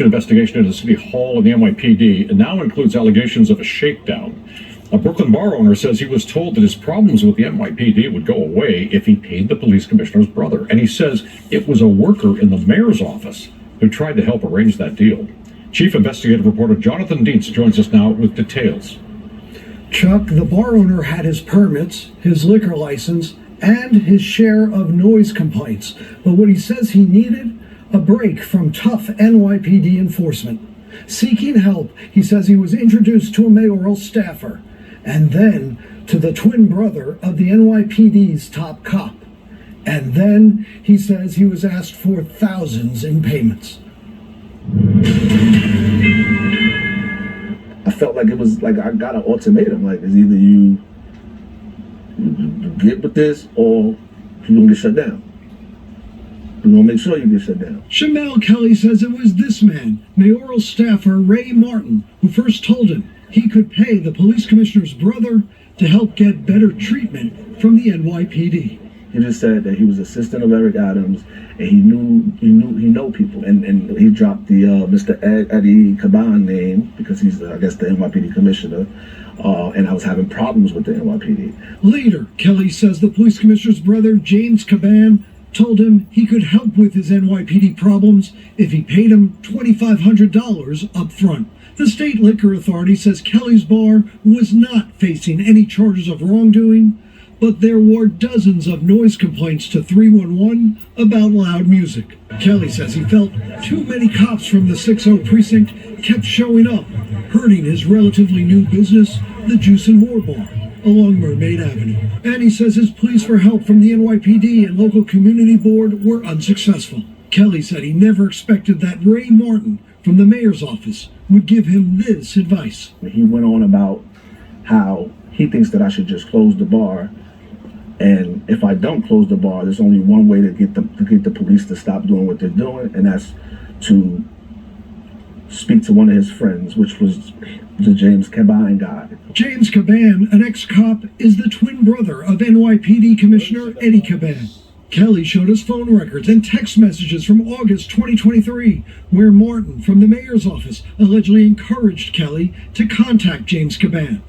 corruption investigation into City Hall and the NYPD, and now includes allegations of a shakedown. A Brooklyn bar owner says he was told that his problems with the NYPD would go away if he paid the police commissioner's brother. And he says it was a worker in the mayor's office who tried to help arrange that deal. Chief investigative reporter Jonathan Dietz joins us now with details. Chuck, the bar owner had his permits, his liquor license, and his share of noise complaints. But what he says he needed, a break from tough NYPD enforcement. Seeking help, he says he was introduced to a mayoral staffer, and then to the twin brother of the NYPD's top cop. And then he says he was asked for thousands in payments. I felt like it was like I got an ultimatum. Like, it's either you get with this or you're going to get shut down. We're going to make sure you get shut down. Shamel Kelly says it was this man, mayoral staffer Ray Martin, who first told him he could pay the police commissioner's brother to help get better treatment from the NYPD. He just said that he was assistant of Eric Adams, and he know people, and he dropped the Mr. Edward Caban name because he's I guess the NYPD commissioner, and I was having problems with the NYPD. Later, Kelly says the police commissioner's brother James Caban told him he could help with his NYPD problems if he paid him $2,500 up front. The state liquor authority says Kelly's bar was not facing any charges of wrongdoing, but there were dozens of noise complaints to 311 about loud music. Kelly says he felt too many cops from the 6-0 precinct kept showing up, hurting his relatively new business, the Juice and More Bar, along Mermaid Avenue. And he says his pleas for help from the NYPD and local community board were unsuccessful. Kelly said he never expected that Ray Martin from the mayor's office would give him this advice. He went on about how he thinks that I should just close the bar, and if I don't close the bar, there's only one way to get the police to stop doing what they're doing, and that's to speak to one of his friends, which was the James Caban guy. James Caban, an ex-cop, is the twin brother of NYPD Commissioner Eddie Caban. Kelly showed us phone records and text messages from August 2023, where Martin from the mayor's office allegedly encouraged Kelly to contact James Caban.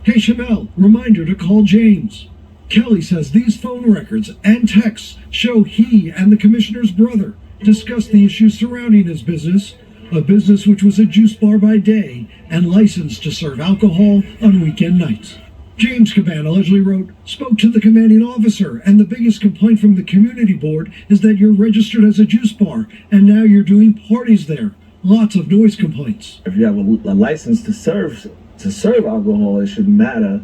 Hey Shamel, reminder to call James. Kelly says these phone records and texts show he and the commissioner's brother discussed the issues surrounding his business, a business which was a juice bar by day and licensed to serve alcohol on weekend nights. James Caban allegedly wrote, spoke to the commanding officer, and the biggest complaint from the community board is that you're registered as a juice bar, and now you're doing parties there. Lots of noise complaints. If you have a license to serve alcohol, it shouldn't matter.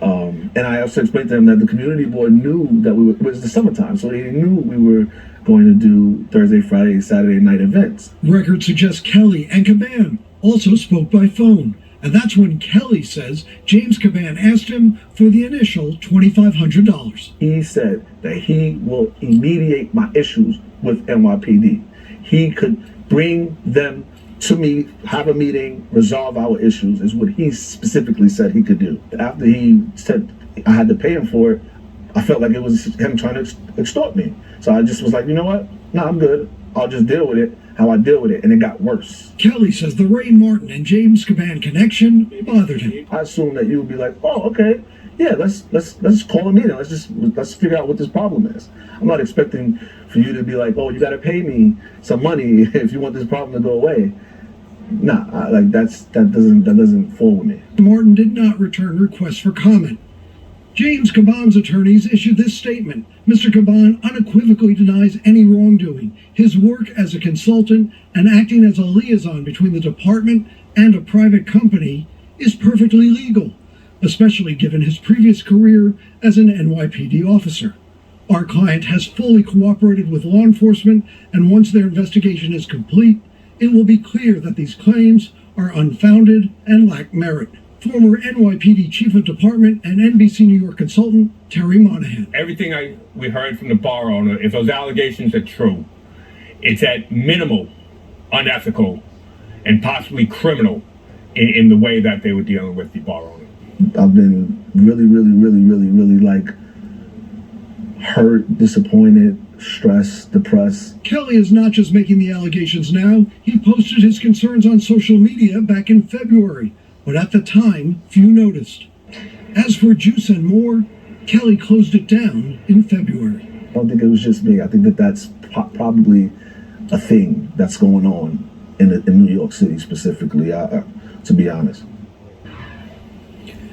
And I also explained to him that the community board knew that it was the summertime, so they knew we were going to do Thursday, Friday, Saturday night events. Records suggest Kelly and Caban also spoke by phone, and that's when Kelly says James Caban asked him for the initial $2,500. He said that he will mediate my issues with NYPD. He could bring them to me, have a meeting, resolve our issues, is what he specifically said he could do. After he said I had to pay him for it, I felt like it was him trying to extort me. So I just was like, you know what? No, I'm good. I'll just deal with it how I deal with it, and it got worse. Kelly says the Ray Martin and James Caban connection bothered him. I assumed that you would be like, oh, okay, yeah, let's call a meeting. Let's figure out what this problem is. I'm not expecting for you to be like, oh, you got to pay me some money if you want this problem to go away. Nah, that doesn't fall with me. Martin did not return requests for comment. James Caban's attorneys issued this statement. Mr. Caban unequivocally denies any wrongdoing. His work as a consultant and acting as a liaison between the department and a private company is perfectly legal, especially given his previous career as an NYPD officer. Our client has fully cooperated with law enforcement, and once their investigation is complete, it will be clear that these claims are unfounded and lack merit. Former NYPD Chief of Department and NBC New York consultant, Terry Monahan. Everything we heard from the bar owner, if those allegations are true, it's at minimal unethical and possibly criminal in the way that they were dealing with the bar owner. I've been really like hurt, disappointed, stressed, depressed. Kelly is not just making the allegations now. He posted his concerns on social media back in February, but at the time, few noticed. As for juice and more, Kelly closed it down in February. I don't think it was just me. I think that that's probably a thing that's going on in New York City specifically, to be honest.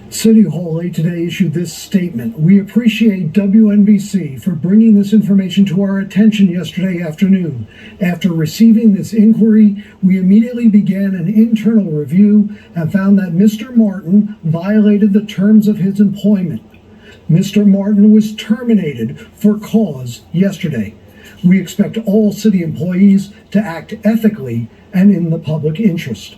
City Hall late today issued this statement. We appreciate WNBC for bringing this information to our attention yesterday afternoon. After receiving this inquiry, we immediately began an internal review and found that Mr. Martin violated the terms of his employment. Mr. Martin was terminated for cause yesterday. We expect all city employees to act ethically and in the public interest.